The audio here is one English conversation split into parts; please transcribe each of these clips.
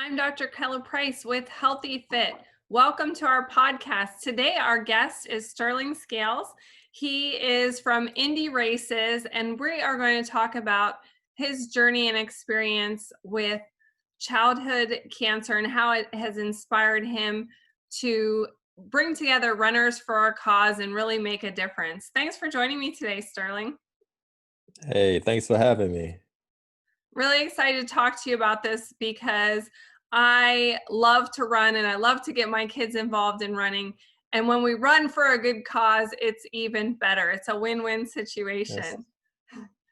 I'm Dr. Kellaprice with Healthy Fit. Welcome to our podcast. Today, our guest is Sterling Scales. He is from Indy Races, and we are going to talk about his journey and experience with childhood cancer and how it has inspired him to bring together runners for our cause and really make a difference. Thanks for joining me today, Sterling. Hey, thanks for having me. Really excited to talk to you about this because I love to run and I love to get my kids involved in running. And when we run for a good cause, it's even better. It's a win-win Yes. situation.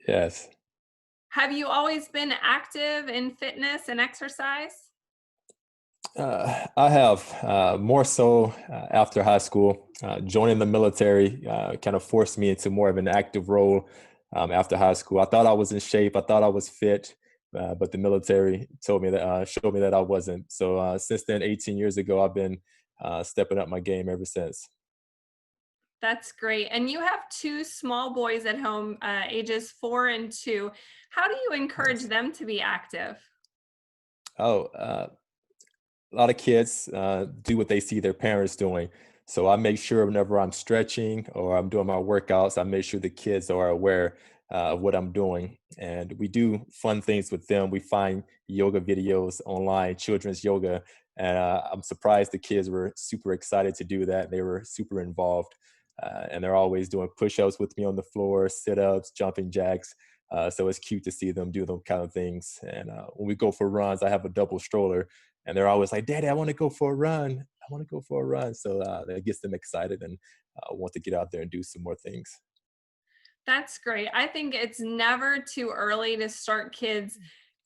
Yes. Have you always been active in fitness and exercise? I have more so after high school. Joining the military kind of forced me into more of an active role after high school. I thought I was in shape. I thought I was fit, but the military told me that showed me that I wasn't. So since then, 18 years ago, I've been stepping up my game ever since. That's great. And you have two small boys at home, ages 4 and 2. How do you encourage Yes. them to be active? Oh, a lot of kids do what they see their parents doing. So I make sure whenever I'm stretching or I'm doing my workouts, I make sure the kids are aware of what I'm doing. And we do fun things with them. We find yoga videos online, children's yoga. And I'm surprised the kids were super excited to do that. They were super involved. And they're always doing push ups with me on the floor, sit ups, jumping jacks. So it's cute to see them do those kind of things. And when we go for runs, I have a double stroller and they're always like, "Daddy, I want to go for a run. I want to go for a run." So that gets them excited and want to get out there and do some more things. That's great. I think it's never too early to start kids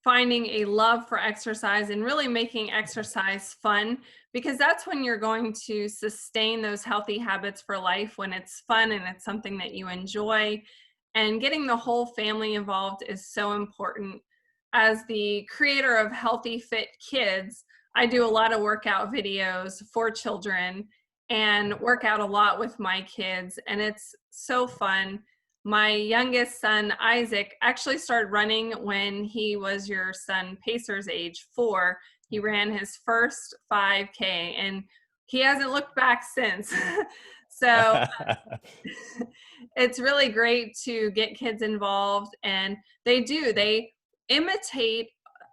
finding a love for exercise and really making exercise fun, because that's when you're going to sustain those healthy habits for life, when it's fun and it's something that you enjoy. And getting the whole family involved is so important. As the creator of Healthy Fit Kids, I do a lot of workout videos for children and work out a lot with my kids, and it's so fun. My youngest son, Isaac, actually started running when he was your son Pacer's age, 4. He ran his first 5K and he hasn't looked back since. So it's really great to get kids involved, and they imitate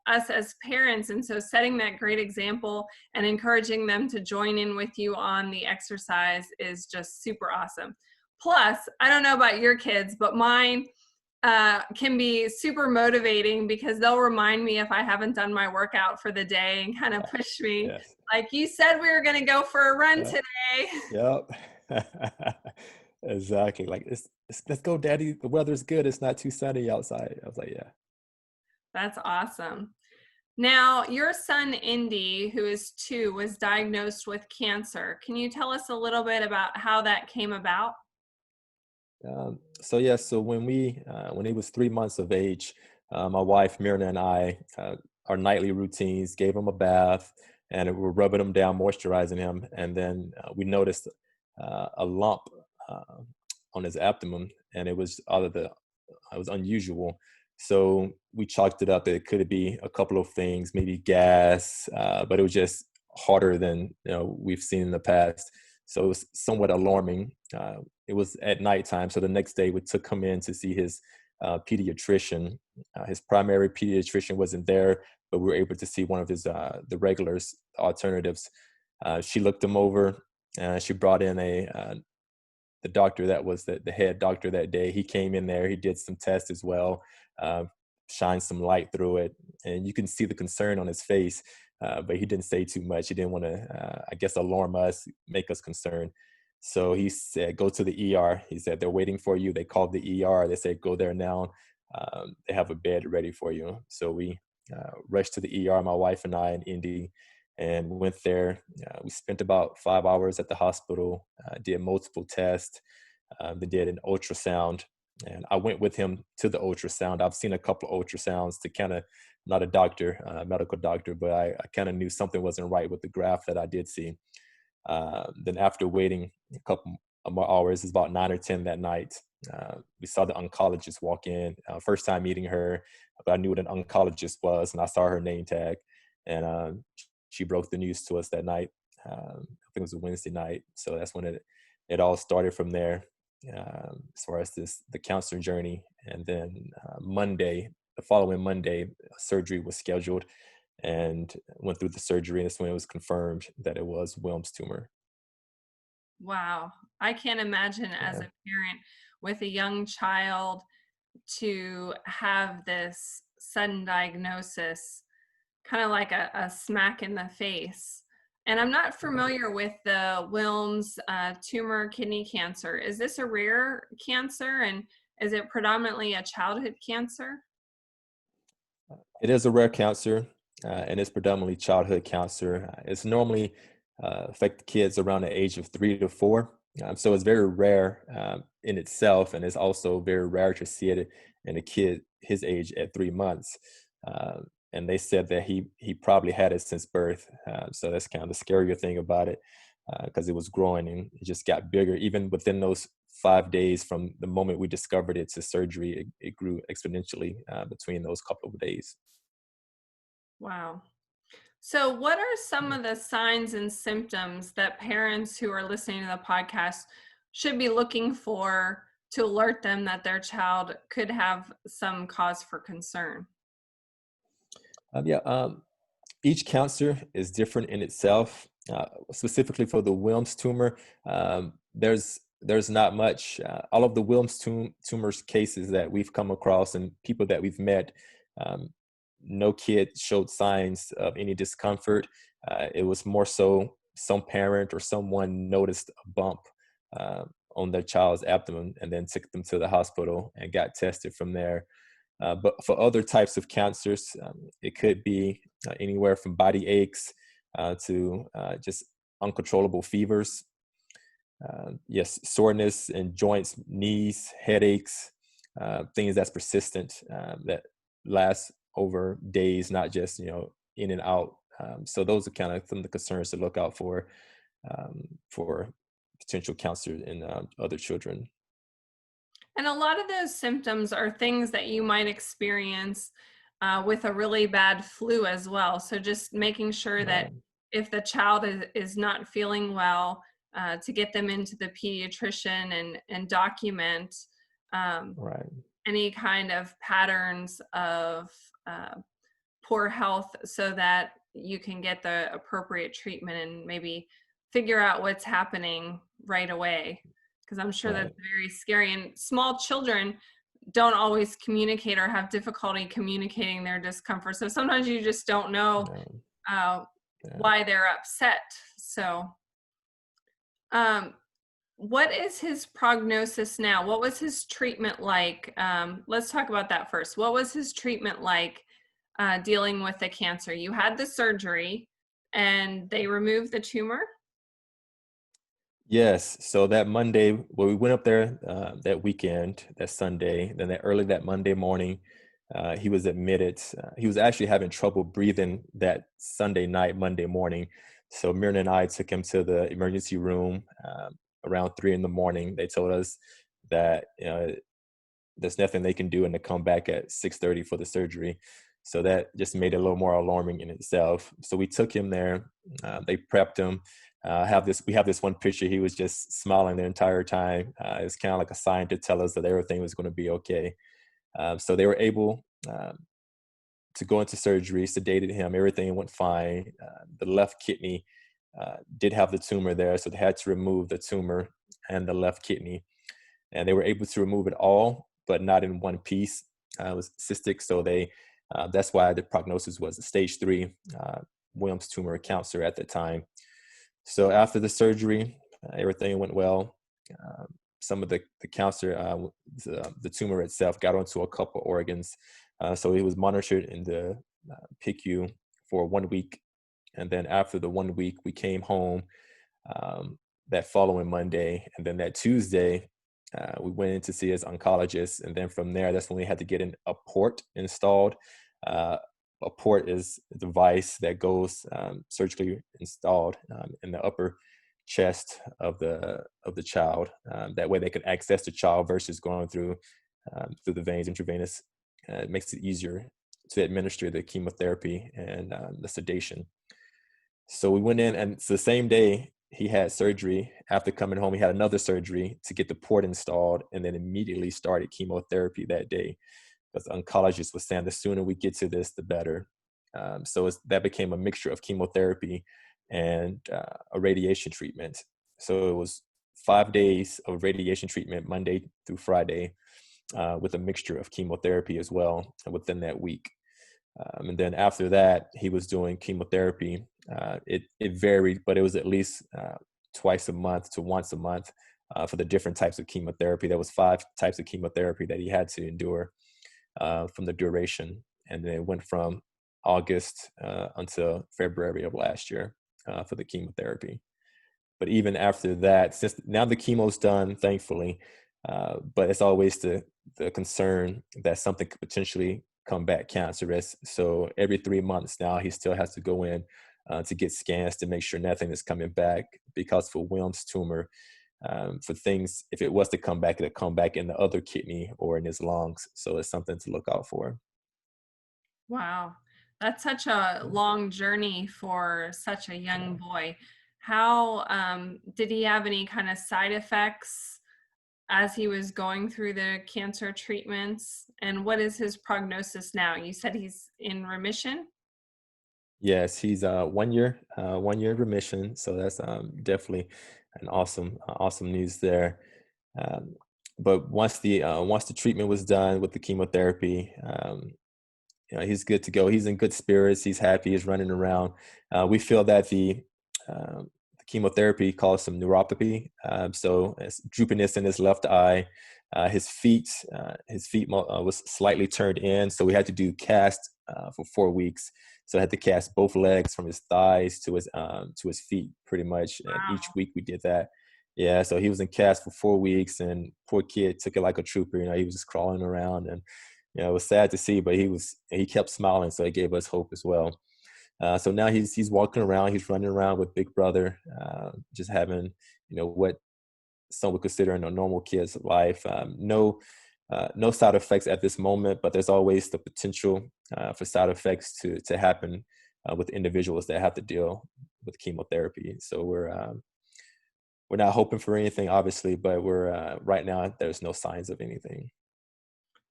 us as parents. And so setting that great example and encouraging them to join in with you on the exercise is just super awesome. Plus, I don't know about your kids, but mine can be super motivating because they'll remind me if I haven't done my workout for the day and kind of push me. Yes. Like, you said we were going to go for a run Yep. today. Yep. Exactly. Like let's go, Daddy. The weather's good. It's not too sunny outside. I was like, yeah. That's awesome. Now, your son, Indy, who is 2, was diagnosed with cancer. Can you tell us a little bit about how that came about? So yeah, so when he was 3 months of age, my wife Myrna and I, our nightly routines, gave him a bath, and we were rubbing him down, moisturizing him, and then we noticed a lump uh, on his abdomen, and it was unusual. So we chalked it up that it could be a couple of things, maybe gas, but it was just harder than we've seen in the past. So it was somewhat alarming. It was at nighttime, so the next day we took him in to see his pediatrician. His primary pediatrician wasn't there, but we were able to see one of his the regulars, alternatives. She looked him over. She brought in the doctor that was the head doctor that day. He came in there. He did some tests as well, uh, shined some light through it, and you can see the concern on his face. But he didn't say too much. He didn't want to, I guess, alarm us, make us concerned. So he said, "Go to the ER." He said, "They're waiting for you." They called the ER. They said, "Go there now. They have a bed ready for you." So we rushed to the ER, my wife and I, in Indy, and went there. We spent about 5 hours at the hospital, did multiple tests. They did an ultrasound, and I went with him to the ultrasound. I've seen a couple of ultrasounds to kind of, not a doctor, medical doctor, but I kind of knew something wasn't right with the graph that I did see. Then after waiting a couple of more hours, it's about 9 or 10 that night. We saw the oncologist walk in. First time meeting her, but I knew what an oncologist was, and I saw her name tag. and she broke the news to us that night. I think it was a Wednesday night, so that's when it all started from there, as far as the counseling journey. And then the following Monday, surgery was scheduled, and went through the surgery, and that's when it was confirmed that it was Wilms tumor. Wow. I can't imagine as Yeah, a parent with a young child to have this sudden diagnosis, kind of like a smack in the face. And I'm not right. familiar with the Wilms tumor kidney cancer. Is this a rare cancer, and is it predominantly a childhood cancer? It is a rare cancer, and it's predominantly childhood cancer. It's normally affect kids around the age of 3 to 4. So it's very rare in itself, and it's also very rare to see it in a kid his age at 3 months. And they said that he probably had it since birth. So that's kind of the scarier thing about it, because it was growing and it just got bigger. Even within those 5 days from the moment we discovered it to surgery, it grew exponentially between those couple of days. Wow. So, what are some of the signs and symptoms that parents who are listening to the podcast should be looking for to alert them that their child could have some cause for concern? Yeah, each cancer is different in itself. Specifically for the Wilms tumor, there's not much. All of the Wilms tumors cases that we've come across and people that we've met, um, no kid showed signs of any discomfort. It was more so some parent or someone noticed a bump uh, on their child's abdomen and then took them to the hospital and got tested from there. But for other types of cancers, it could be anywhere from body aches to just uncontrollable fevers. Yes, soreness in joints, knees, headaches, things that's persistent, that last over days, not just in and out. So those are kind of some of the concerns to look out for potential cancer in other children. And a lot of those symptoms are things that you might experience with a really bad flu as well. So, just making sure that Right, if the child is not feeling well, to get them into the pediatrician and document um, right, any kind of patterns of uh, poor health so that you can get the appropriate treatment and maybe figure out what's happening right away. Because I'm sure that's right. very scary. And small children don't always communicate or have difficulty communicating their discomfort. So sometimes you just don't know Um, uh, yeah. why they're upset. So, um, what is his prognosis now? What was his treatment like? Let's talk about that first. What was his treatment like dealing with the cancer? You had the surgery and they removed the tumor. Yes. So that Monday, well, we went up there that weekend, that Sunday. Then early that Monday morning, he was admitted. He was actually having trouble breathing that Sunday night, Monday morning. So Myrna and I took him to the emergency room around 3 in the morning. They told us that there's nothing they can do and to come back at 6:30 for the surgery. So that just made it a little more alarming in itself. So we took him there. They prepped him. We have this one picture. He was just smiling the entire time. It's kind of like a sign to tell us that everything was going to be okay. So they were able to go into surgery, sedated him. Everything went fine. The left kidney did have the tumor there, so they had to remove the tumor and the left kidney, and they were able to remove it all, but not in one piece. It was cystic, so that's why the prognosis was a stage 3 Wilms tumor cancer at the time. So after the surgery, everything went well. Uh, some of the cancer, the tumor itself, got onto a couple organs. So it was monitored in the PICU for 1 week, and then after the 1 week, we came home um, that following Monday, and then that Tuesday, we went in to see his oncologist, and then from there, that's when we had to get a port installed. Uh, a port is a device that goes surgically installed in the upper chest of the child. That way, they can access the child versus going through the veins intravenous. It makes it easier to administer the chemotherapy and the sedation. So we went in, and it's the same day he had surgery. After coming home, he had another surgery to get the port installed, and then immediately started chemotherapy that day. Because the oncologist was saying the sooner we get to this, the better. That became a mixture of chemotherapy and a radiation treatment. So it was 5 days of radiation treatment, Monday through Friday, with a mixture of chemotherapy as well within that week. And then after that, he was doing chemotherapy. It varied, but it was at least twice a month to once a month for the different types of chemotherapy. There was 5 types of chemotherapy that he had to endure from the duration, and then it went from August until February of last year for the chemotherapy. But even after that, since now the chemo's done, thankfully, but it's always the concern that something could potentially come back cancerous. So every 3 months now, he still has to go in to get scans to make sure nothing is coming back. Because for Wilms tumor, for things, if it was to come back, it'll come back in the other kidney or in his lungs. So it's something to look out for. Wow. That's such a long journey for such a young boy. How did he have any kind of side effects as he was going through the cancer treatments? And what is his prognosis now? You said he's in remission? Yes, he's 1 year remission. So that's definitely an awesome news there. Um, but once the treatment was done with the chemotherapy, he's good to go. He's in good spirits. He's happy. He's running around. We feel that the chemotherapy caused some neuropathy. So it's droopiness in his left eye. His feet was slightly turned in. So we had to do cast for 4 weeks. So I had to cast both legs from his thighs to his feet pretty much. And each Wow. week we did that. Yeah. So he was in cast for 4 weeks, and poor kid took it like a trooper. He was just crawling around, and it was sad to see, but he kept smiling, so it gave us hope as well. So now he's walking around, he's running around with Big Brother, just having what some would consider a normal kid's life. No side effects at this moment, but there's always the potential for side effects to happen with individuals that have to deal with chemotherapy. So we're not hoping for anything, obviously, but we're right now there's no signs of anything.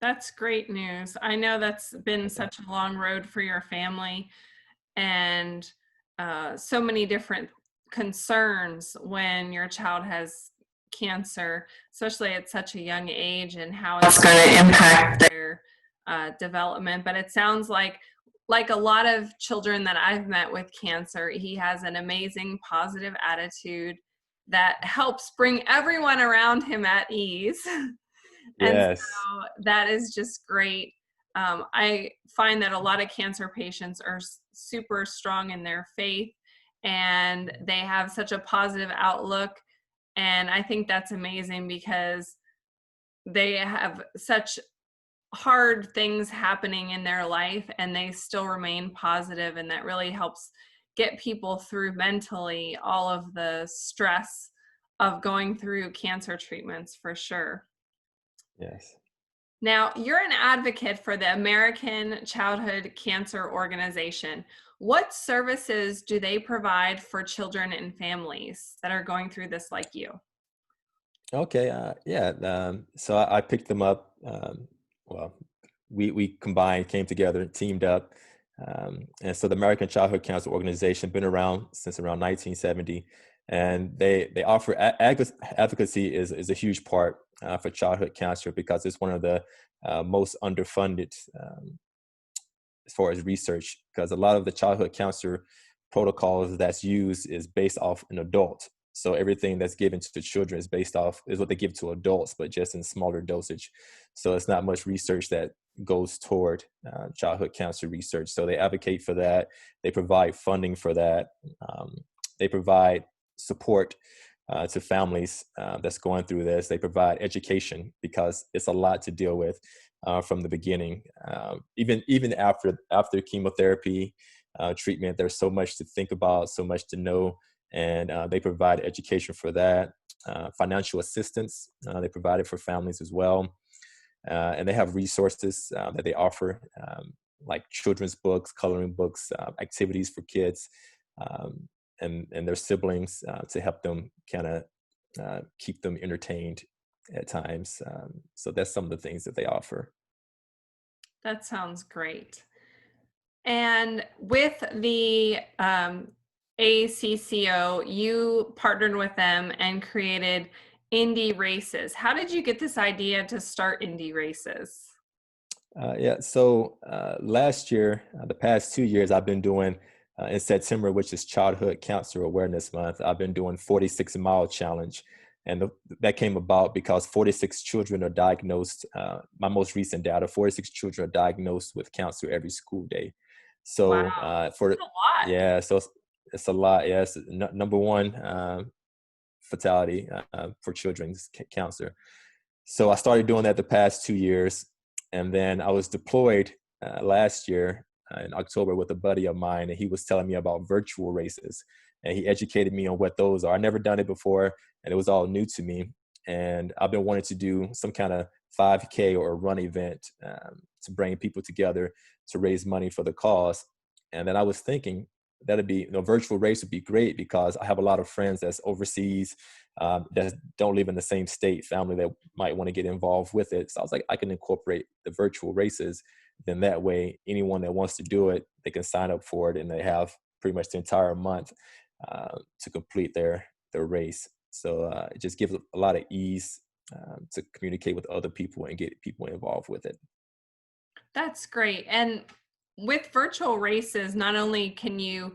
That's great news. I know that's been Yeah. such a long road for your family, and so many different concerns when your child has cancer, especially at such a young age, and how it's going to impact their development. But it sounds like a lot of children that I've met with cancer, he has an amazing positive attitude that helps bring everyone around him at ease. And Yes. so that is just great. I find that a lot of cancer patients are super strong in their faith, and they have such a positive outlook. And I think that's amazing because they have such hard things happening in their life and they still remain positive, and that really helps get people through mentally all of the stress of going through cancer treatments for sure. Yes. Now, you're an advocate for the American Childhood Cancer Organization. What services do they provide for children and families that are going through this like you? Okay. Yeah. So I picked them up. Well, we combined, came together, teamed up, and so the American Childhood Cancer Organization been around since around 1970, and they offer advocacy is a huge part for childhood cancer because it's one of the most underfunded as far as research, because a lot of the childhood cancer protocols that's used is based off an adult. So everything that's given to children is what they give to adults, but just in smaller dosage. So it's not much research that goes toward childhood cancer research. So they advocate for that. They provide funding for that. Um, they provide support to families that's going through this. They provide education because it's a lot to deal with from the beginning. Even after chemotherapy treatment, there's so much to think about, so much to know, and they provide education for that. Financial assistance they provide it for families as well, and they have resources that they offer. like children's books, coloring books, activities for kids, um, and their siblings to help them kind of keep them entertained at times. So that's some of the things that they offer. That sounds great. And with the ACCO, you partnered with them and created Indie Races. How did you get this idea to start Indie Races? Yeah, so last year, the past 2 years, I've been doing in September, which is Childhood Cancer Awareness Month. I've been doing 46-mile challenge, and that came about because 46 children are diagnosed. My most recent data: 46 children are diagnosed with cancer every school day. Wow, So for a lot. yeah, so it's a lot. Yes, number one fatality for children's cancer. So I started doing that the past 2 years. And then I was deployed last year in October with a buddy of mine, and he was telling me about virtual races. And he educated me on what those are. I never done it before, and it was all new to me. And I've been wanting to do some kind of 5K or a run event to bring people together to raise money for the cause. And then I was thinking that'd be, virtual race would be great because I have a lot of friends that's overseas that don't live in the same state, family that might want to get involved with it. So I was like, I can incorporate the virtual races. Then that way, anyone that wants to do it, they can sign up for it, and they have pretty much the entire month to complete their race. So it just gives a lot of ease to communicate with other people and get people involved with it. That's great. And with virtual races, not only can you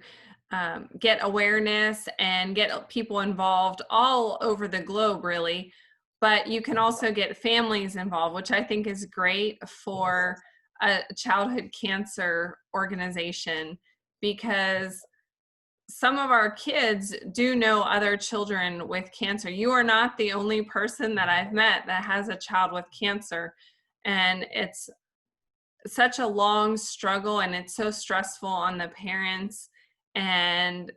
get awareness and get people involved all over the globe, really, but you can also get families involved, which I think is great Yes, for a childhood cancer organization because some of our kids do know other children with cancer. You are not the only person that I've met that has a child with cancer. And it's such a long struggle and it's so stressful on the parents, and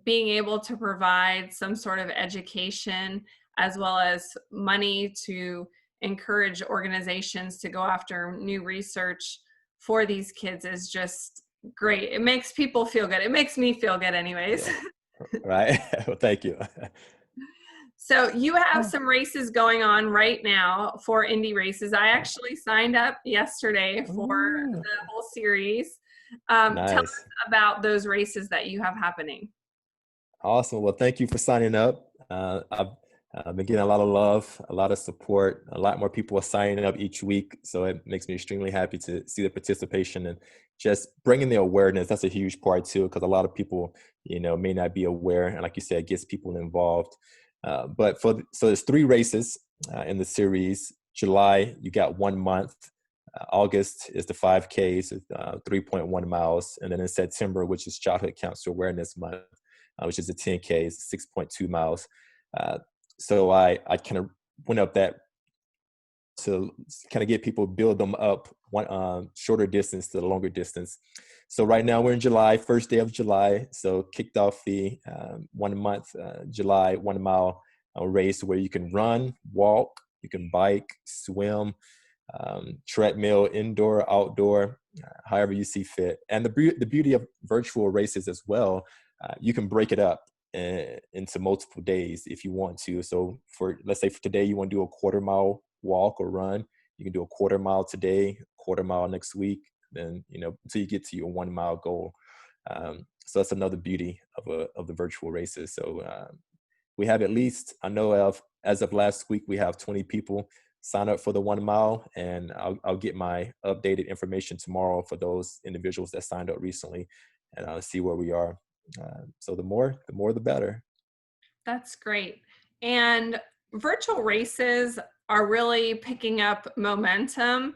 being able to provide some sort of education as well as money to encourage organizations to go after new research for these kids is just great. It makes people feel good. It makes me feel good anyways. yeah, right. Well, thank you. So you have some races going on right now for indie races. I actually signed up yesterday for Ooh, the whole series. Tell nice. us about those races that you have happening. Awesome. Well, thank you for signing up. I've been getting a lot of love, a lot of support. A lot more people are signing up each week. So it makes me extremely happy to see the participation and just bringing the awareness. That's a huge part too, because a lot of people, may not be aware. And like you said, it gets people involved. But so there's three races in the series. July, you got 1 month. August is the 5Ks, 3.1 miles. And then in September, which is Childhood Cancer Awareness Month, which is a 10K, is 6.2 miles. Uh, so I kind of went up that to kind of get people, build them up one shorter distance to the longer distance. So right now we're in July, first day of July. So kicked off the 1 month July 1 mile race where you can run, walk, you can bike, swim, treadmill, indoor, outdoor, however you see fit. And the beauty of virtual races as well, you can break it up into multiple days if you want to. So let's say for today, you want to do a 1/4 mile walk or run, you can do a 1/4 mile today, 1/4 mile next week, then, until you get to your 1 mile goal. So that's another beauty of the virtual races. So we have, at least I know of, as of last week, we have 20 people sign up for the 1 mile, and I'll get my updated information tomorrow for those individuals that signed up recently, and I'll see where we are. So the more the better. That's great. And virtual races are really picking up momentum.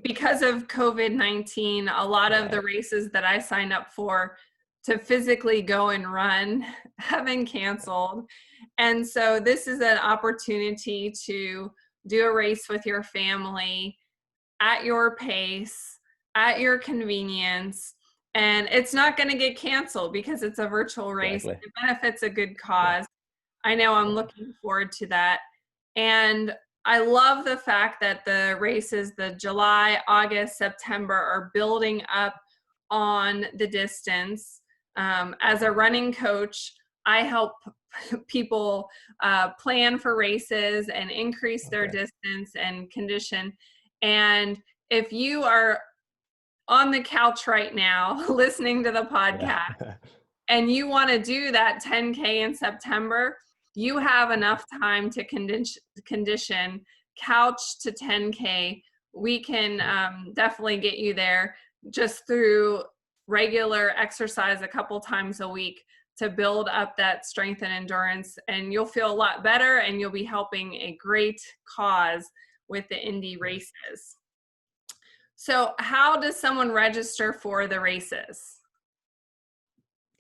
Because of COVID-19, a lot of the Right. races that I signed up for to physically go and run have been canceled. And so this is an opportunity to do a race with your family at your pace, at your convenience. And it's not going to get canceled because it's a virtual race. Exactly. It benefits a good Yeah. cause. I know I'm Yeah. looking forward to that. And I love the fact that the races, the July, August, September, are building up on the distance. As a running coach, I help people plan for races and increase their Okay. distance and condition. And if you are on the couch right now listening to the Yeah. podcast, and you want to do that 10K in September, you have enough time to condition couch to 10K. We can definitely get you there just through regular exercise a couple times a week to build up that strength and endurance. And you'll feel a lot better, and you'll be helping a great cause with the Indy Yes. races. So, how does someone register for the races?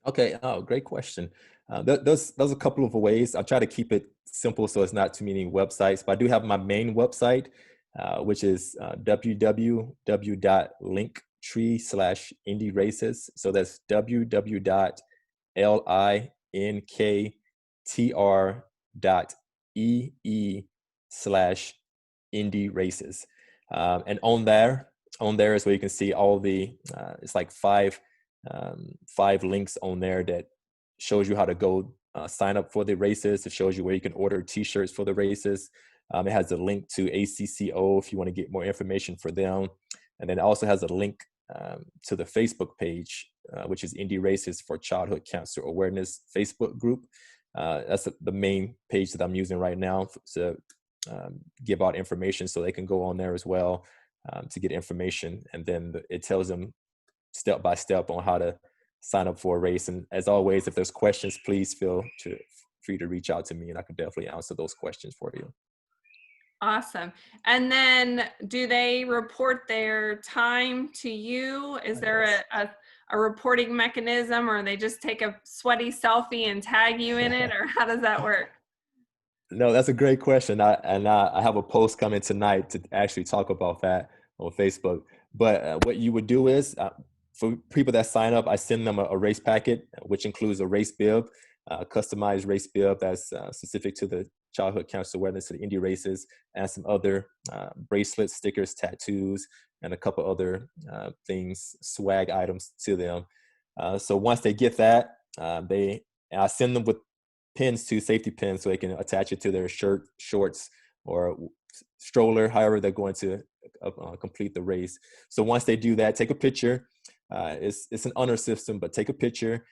Okay. Oh, great question. There's a couple of ways. I try to keep it simple so it's not too many websites, but I do have my main website, which is www.linktree/indie races. So that's www.linktr.ee/indie races. And on there is where you can see all the, it's like five links on there that shows you how to go sign up for the races. It shows you where you can order t-shirts for the races. It has a link to ACCO if you want to get more information for them. And then it also has a link to the Facebook page, which is Indie Races for Childhood Cancer Awareness Facebook group. That's the main page that I'm using right now to give out information, so they can go on there as well to get information. And then it tells them step by step on how to sign up for a race. And as always, if there's questions, please feel free to reach out to me, and I can definitely answer those questions for you. Awesome. And then do they report their time to you? Is there Yes. a reporting mechanism, or they just take a sweaty selfie and tag you in it, or how does that work? No, that's a great question. I have a post coming tonight to actually talk about that on Facebook. But what you would do is, for people that sign up, I send them a race packet, which includes a race bib, a customized race bib that's specific to the childhood cancer awareness of the Indy races, and some other bracelets, stickers, tattoos, and a couple other things, swag items to them. So once they get that, and I send them with pins too, safety pins, so they can attach it to their shirt, shorts, or stroller, however they're going to complete the race. So once they do that, take a picture. It's an honor system, but take a picture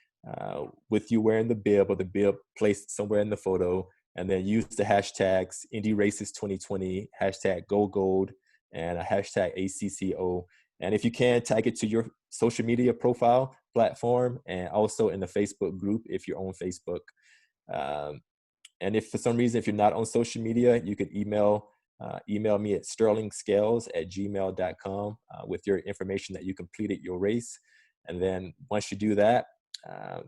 with you wearing the bib, or the bib placed somewhere in the photo, and then use the hashtags Indie Races 2020, hashtag Go Gold, and a hashtag ACCO. And if you can, tag it to your social media profile platform, and also in the Facebook group if you're on Facebook. Um, and if for some reason, if you're not on social media, you could email me at sterlingscales@gmail.com with your information that you completed your race. And then once you do that,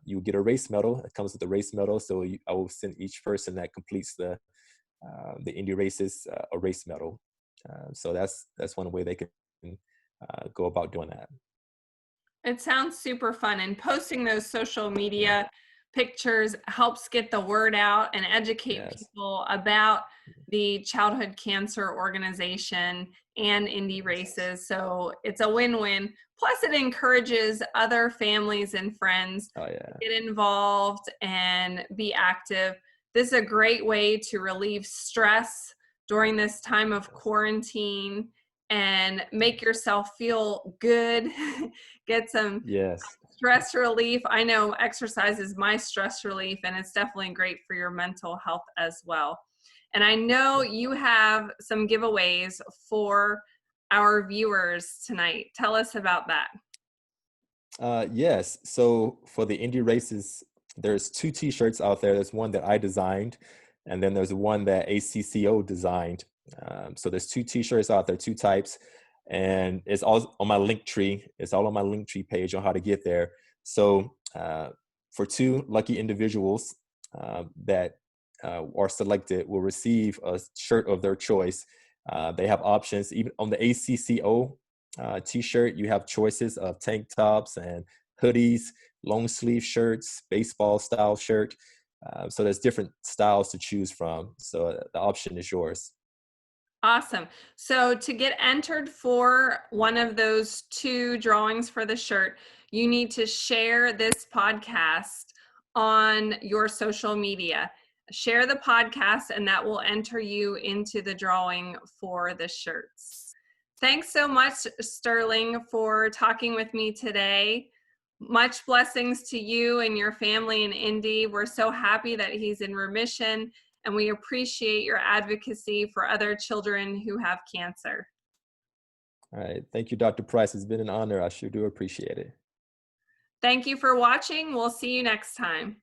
you get a race medal. It comes with a race medal. So I will send each person that completes the Indy races a race medal. So that's one way they can go about doing that. It sounds super fun, and posting those social Yeah. media pictures helps get the word out and educate Yes. people about the childhood cancer organization and Indy Yes. races. So it's a win-win. Plus, it encourages other families and friends Oh to yeah. get involved and be active. This is a great way to relieve stress during this time of Yes. quarantine and make yourself feel good. Get some Yes. stress relief. I know exercise is my stress relief, and it's definitely great for your mental health as well. And I know you have some giveaways for our viewers tonight. Tell us about that. Yes. So for the indie races, there's two T-shirts out there. There's one that I designed, and then there's one that ACCO designed. So there's two T-shirts out there, two types, and it's all on my link tree. It's all on my link tree page on how to get there. So for two lucky individuals that are selected, will receive a shirt of their choice. They have options even on the ACCO t-shirt. You have choices of tank tops and hoodies, long sleeve shirts, baseball style shirt. So there's different styles to choose from. So the option is yours. Awesome. So to get entered for one of those two drawings for the shirt, you need to share this podcast on your social media. Share the podcast, and that will enter you into the drawing for the shirts. Thanks so much, Sterling, for talking with me today. Much blessings to you and your family in Indy. We're so happy that he's in remission, and we appreciate your advocacy for other children who have cancer. All right. Thank you, Dr. Price. It's been an honor. I sure do appreciate it. Thank you for watching. We'll see you next time.